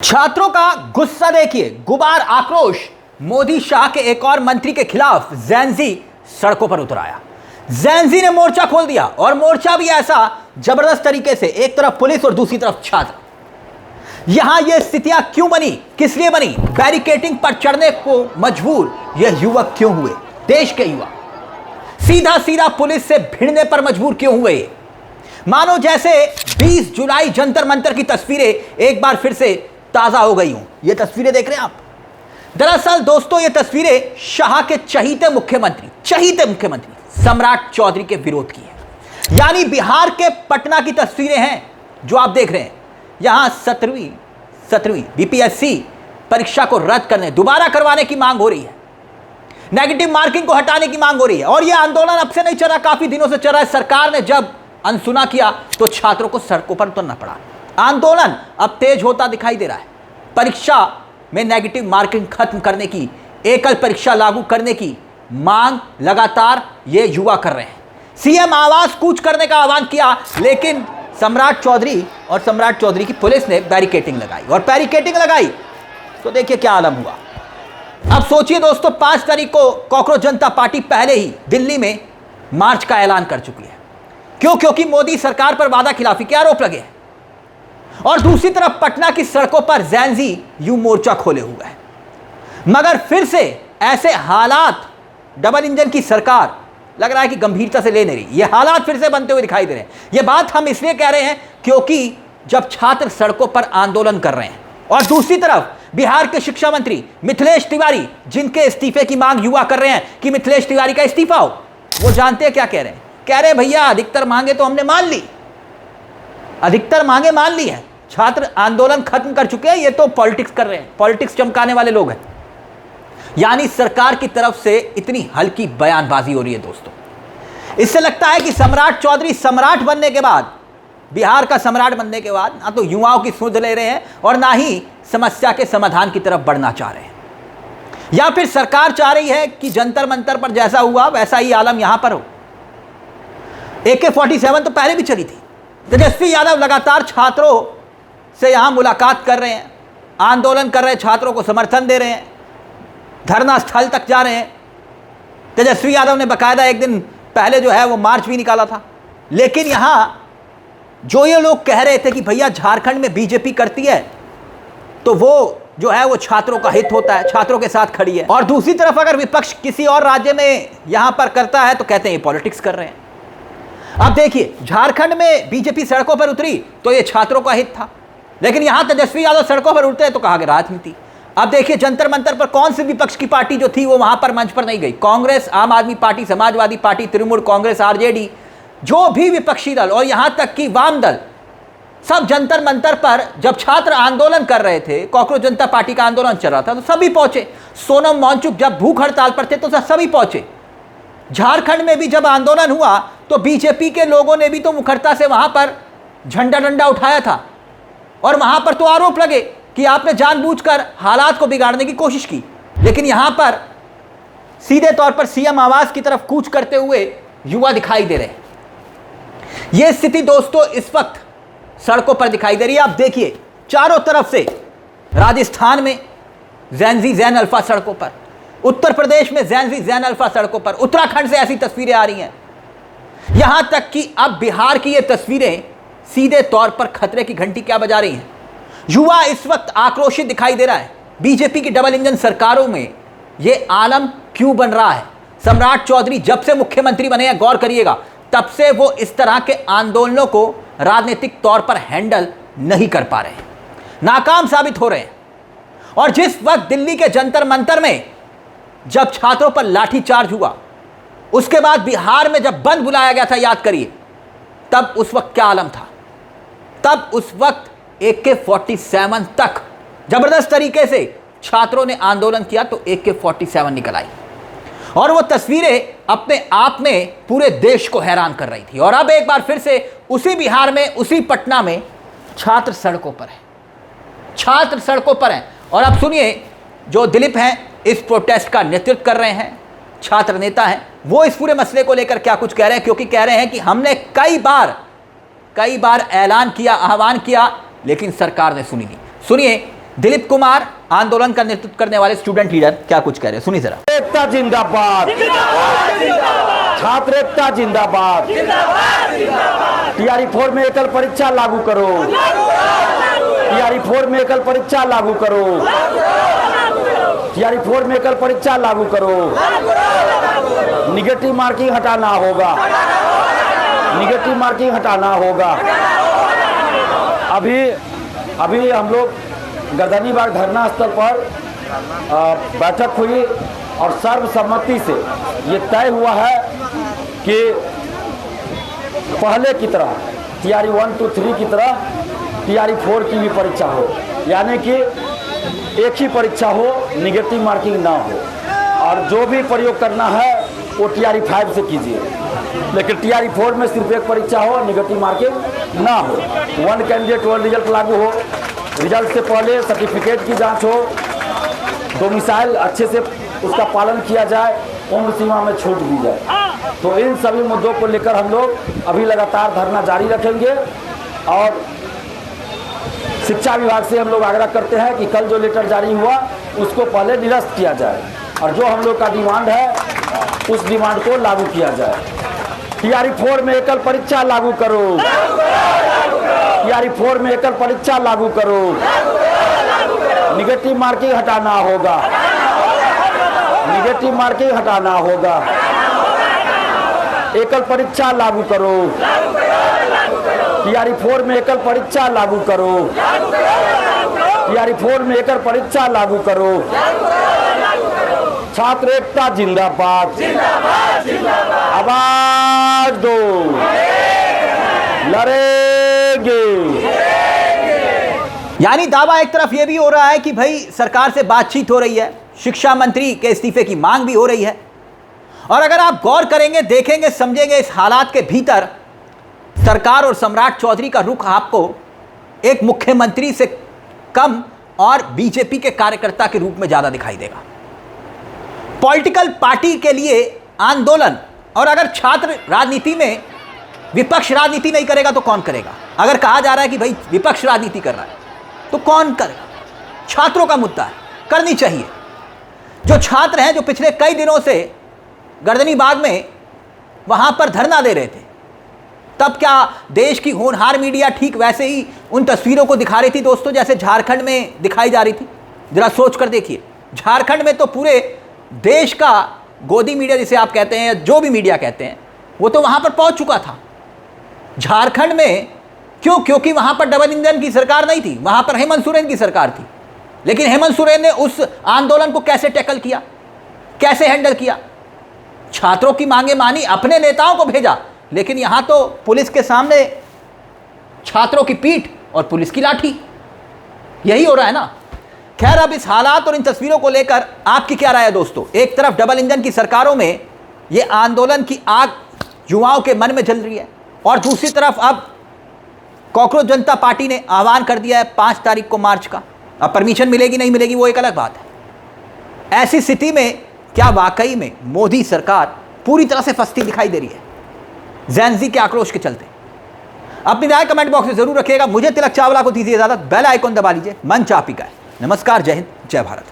छात्रों का गुस्सा देखिए, गुबार आक्रोश। मोदी शाह के एक और मंत्री के खिलाफ जेन-ज़ी सड़कों पर उतर आया। जेन-ज़ी ने मोर्चा खोल दिया और मोर्चा भी ऐसा जबरदस्त तरीके से, एक तरफ पुलिस और दूसरी तरफ छात्र। यहां ये स्थितियां क्यों बनी, किस लिए बनी, बैरिकेडिंग पर चढ़ने को मजबूर ये युवक क्यों हुए, देश के युवा सीधा सीधा पुलिस से भिड़ने पर मजबूर क्यों हुए। मानो जैसे 20 जुलाई जंतर मंतर की तस्वीरें एक बार फिर से ताजा हो गई हूं। ये तस्वीरें देख रहे हैं आप। दरअसल दोस्तों, ये तस्वीरें शाह के चहीते मुख्यमंत्री सम्राट चौधरी के विरोध की है। यानी बिहार के पटना की तस्वीरें हैं जो आप देख रहे हैं। यहां 17वीं बीपीएससी परीक्षा को रद्द करने, दोबारा करवाने की मांग हो रही है। नेगेटिव मार्किंग को हटाने की मांग हो रही है। और यह आंदोलन अब से नहीं चल रहा, काफी दिनों से चल रहा है। सरकार ने जब अनसुना किया तो छात्रों को सड़कों पर उतरना पड़ा। आंदोलन अब तेज होता दिखाई दे रहा है। परीक्षा में नेगेटिव मार्किंग खत्म करने की, एकल परीक्षा लागू करने की मांग लगातार ये युवा कर रहे हैं। सीएम आवास कूच करने का आह्वान किया, लेकिन सम्राट चौधरी की पुलिस ने बैरिकेडिंग लगाई तो देखिए क्या आलम हुआ। अब सोचिए दोस्तों, 5 तारीख को कॉकरोच जनता पार्टी पहले ही दिल्ली में मार्च का ऐलान कर चुकी है। क्योंकि मोदी सरकार पर वादा खिलाफी के आरोप लगे हैं। और दूसरी तरफ पटना की सड़कों पर जेन-ज़ी यूं मोर्चा खोले हुए है। मगर फिर से ऐसे हालात डबल इंजन की सरकार लग रहा है कि गंभीरता से ले नहीं रही। ये हालात फिर से बनते हुए दिखाई दे रहे हैं। ये बात हम इसलिए कह रहे हैं क्योंकि जब छात्र सड़कों पर आंदोलन कर रहे हैं और दूसरी तरफ बिहार के शिक्षा मंत्री मिथिलेश तिवारी, जिनके इस्तीफे की मांग युवा कर रहे हैं कि मिथिलेश तिवारी का इस्तीफा हो, वो जानते हैं क्या कह रहे हैं। कह रहे हैं भैया अधिकतर मांगे तो हमने मान ली, अधिकतर मांगे मान ली है, छात्र आंदोलन खत्म कर चुके हैं, ये तो पॉलिटिक्स कर रहे हैं, पॉलिटिक्स चमकाने वाले लोग हैं। यानी सरकार की तरफ से इतनी हल्की बयानबाजी हो रही है दोस्तों। इससे लगता है कि सम्राट चौधरी सम्राट बनने के बाद, बिहार का सम्राट बनने के बाद, ना तो युवाओं की सुध ले रहे हैं और ना ही समस्या के समाधान की तरफ बढ़ना चाह रहे हैं। या फिर सरकार चाह रही है कि जंतर मंतर पर जैसा हुआ वैसा ही आलम यहां पर हो। AK-47 तो पहले भी चली थी। तेजस्वी यादव लगातार छात्रों से यहां मुलाकात कर रहे हैं, आंदोलन कर रहे हैं, छात्रों को समर्थन दे रहे हैं, धरना स्थल तक जा रहे हैं। तेजस्वी यादव ने बकायदा एक दिन पहले जो है वो मार्च भी निकाला था। लेकिन यहां जो ये लोग कह रहे थे कि भैया झारखंड में बीजेपी करती है तो वो जो है वो छात्रों का हित होता है, छात्रों के साथ खड़ी है। और दूसरी तरफ अगर विपक्ष किसी और राज्य में यहां पर करता है तो कहते हैं ये पॉलिटिक्स कर रहे हैं। अब देखिए, झारखंड में बीजेपी सड़कों पर उतरी तो ये छात्रों का हित था, लेकिन यहां तेजस्वी यादव सड़कों पर उतरे तो कहा कि राजनीति। अब देखिए, जंतर मंतर पर कौन सी विपक्ष की पार्टी जो थी वो वहां पर मंच पर नहीं गई। कांग्रेस, आम आदमी party, Samajwadi party, Trinamool Congress, RJD, जो भी विपक्षी दल और यहां तक कि वाम दल, सब जंतर मंतर पर जब छात्र आंदोलन कर रहे थे, कॉकरोच जनता पार्टी का आंदोलन चल रहा था, तो सभी पहुंचे। सोनम वांगचुक जब भूख हड़ताल पर थे तो सभी पहुंचे। झारखंड में भी जब आंदोलन हुआ तो बीजेपी के लोगों ने भी तो मुखरता से वहां पर झंडा डंडा उठाया था। और वहां पर तो आरोप लगे कि आपने जानबूझकर हालात को बिगाड़ने की कोशिश की। लेकिन यहां पर सीधे तौर पर सीएम आवास की तरफ कूच करते हुए युवा दिखाई दे रहे हैं। यह स्थिति दोस्तों इस वक्त सड़कों पर दिखाई दे रही है। आप देखिए, चारों तरफ से राजस्थान में जेन-ज़ी जैन अल्फा सड़कों पर, उत्तर प्रदेश में जेन-ज़ी जैन अल्फा सड़कों पर, उत्तराखंड से ऐसी तस्वीरें आ रही हैं। यहां तक कि अब बिहार की ये तस्वीरें सीधे तौर पर खतरे की घंटी क्या बजा रही हैं। युवा इस वक्त आक्रोशित दिखाई दे रहा है। बीजेपी की डबल इंजन सरकारों में यह आलम क्यों बन रहा है। सम्राट चौधरी जब से मुख्यमंत्री बने हैं, गौर करिएगा, तब से वो इस तरह के आंदोलनों को राजनीतिक तौर पर हैंडल नहीं कर पा रहे हैं, नाकाम साबित हो रहे हैं। और जिस वक्त दिल्ली के जंतर मंतर में जब छात्रों पर लाठीचार्ज हुआ, उसके बाद बिहार में जब बंद बुलाया गया था, याद करिए, तब उस वक्त क्या आलम था। तब उस वक्त AK-47 तक जबरदस्त तरीके से छात्रों ने आंदोलन किया तो AK-47 निकल आई। और वो तस्वीरें अपने आप में पूरे देश को हैरान कर रही थी। और अब एक बार फिर से उसी बिहार में, उसी पटना में छात्र सड़कों पर हैं, छात्र सड़कों पर हैं। और अब सुनिए, जो दिलीप हैं इस प्रोटेस्ट का नेतृत्व कर रहे हैं, छात्र नेता हैं, वो इस पूरे मसले को लेकर क्या कुछ कह रहे हैं। क्योंकि कह रहे हैं कि हमने कई बार ऐलान किया, आह्वान किया, लेकिन सरकार ने सुनी नहीं। सुनिए दिलीप कुमार आंदोलन का नेतृत्व करने वाले स्टूडेंट लीडर क्या कुछ कह रहे हैं, सुनिए जरा। एकता जिंदाबाद, छात्र एकता जिंदाबाद, टीआरई 4 में एकल परीक्षा लागू करो, टीआरई 4 में एकल परीक्षा लागू करो, टीआरई 4 में एकल परीक्षा लागू करो, निगेटिव मार्किंग हटाना होगा, निगेटिव मार्किंग हटाना होगा। अभी हम लोग गर्दनीबाग धरना स्थल पर बैठक हुई और सर्वसम्मति से ये तय हुआ है कि पहले की तरह टीआरई 1, 2, 3 की तरह टीआरई 4 की भी परीक्षा हो, यानी कि एक ही परीक्षा हो, निगेटिव मार्किंग ना हो, और जो भी प्रयोग करना है वो टीआरई 5 से कीजिए, लेकिन टीआरई 4 में सिर्फ एक परीक्षा हो, निगेटिव मार्किंग ना हो। 1 कैंडिडेट 1 रिजल्ट लागू हो, रिजल्ट से पहले सर्टिफिकेट की जांच हो, डोमिसाइल अच्छे से उसका पालन किया जाए, उम्र सीमा में छूट दी जाए। तो इन सभी मुद्दों को लेकर हम लोग अभी लगातार धरना जारी रखेंगे और शिक्षा विभाग से हम लोग आग्रह करते हैं कि कल जो लेटर जारी हुआ उसको पहले निरस्त किया जाए और जो हम लोग का डिमांड है उस डिमांड को लागू किया जाए। टीआरई 4 में एकल परीक्षा लागू करो, टीआरई 4 में एकल परीक्षा लागू करो, निगेटिव मार्किंग हटाना होगा, निगेटिव मार्किंग हटाना होगा, एकल परीक्षा लागू करो, टीआरई 4 में एकल परीक्षा लागू करो, टीआरई 4 में एकल परीक्षा लागू करो। छात्र एकता जिंदाबाद, आवाज दो, लड़ेंगे। यानी दावा एक तरफ यह भी हो रहा है कि भाई सरकार से बातचीत हो रही है, शिक्षा मंत्री के इस्तीफे की मांग भी हो रही है, और अगर आप गौर करेंगे, देखेंगे, समझेंगे, इस हालात के भीतर सरकार और सम्राट चौधरी का रुख आपको एक मुख्यमंत्री से कम और बीजेपी के कार्यकर्ता के रूप में ज्यादा दिखाई देगा। पॉलिटिकल पार्टी के लिए आंदोलन, और अगर छात्र राजनीति में विपक्ष राजनीति नहीं करेगा तो कौन करेगा? अगर कहा जा रहा है कि भाई विपक्ष राजनीति कर रहा है तो कौन करेगा? छात्रों का मुद्दा है, करनी चाहिए। जो छात्र हैं, जो पिछले कई दिनों से गर्दनीबाग में वहां पर धरना दे रहे थे, तब क्या देश की होनहार मीडिया ठीक वैसे ही उन तस्वीरों को दिखा रही थी दोस्तों जैसे झारखंड में दिखाई जा रही थी? जरा सोच कर देखिए, झारखंड में तो पूरे देश का गोदी मीडिया जिसे आप कहते हैं या जो भी मीडिया कहते हैं वो तो वहां पर पहुंच चुका था। झारखंड में क्यों? क्योंकि वहां पर डबल इंजन की सरकार नहीं थी, वहां पर हेमंत सोरेन की सरकार थी। लेकिन हेमंत सोरेन ने उस आंदोलन को कैसे टैकल किया, कैसे हैंडल किया? छात्रों की मांगे मानी, अपने नेताओं को भेजा, लेकिन यहां तो पुलिस के सामने छात्रों की पीठ और पुलिस की लाठी। यही हो रहा है ना। खैर, अब इस हालात और इन तस्वीरों को लेकर आपकी क्या राय है दोस्तों? एक तरफ डबल इंजन की सरकारों में ये आंदोलन की आग युवाओं के मन में जल रही है, और दूसरी तरफ अब कॉकरोच जनता पार्टी ने आह्वान कर दिया है 5 तारीख को मार्च का। अब परमिशन मिलेगी नहीं मिलेगी वो एक अलग बात है। ऐसी स्थिति में क्या वाकई में मोदी सरकार पूरी तरह से फंसती दिखाई दे रही है जेन-ज़ी के आक्रोश के चलते? अपनी राय कमेंट बॉक्स में जरूर रखिएगा। मुझे तिलक चावला को दीजिए इजाजत। बेल आइकॉन दबा लीजिए। मंच आप ही का है। नमस्कार, जय हिंद, जय भारत।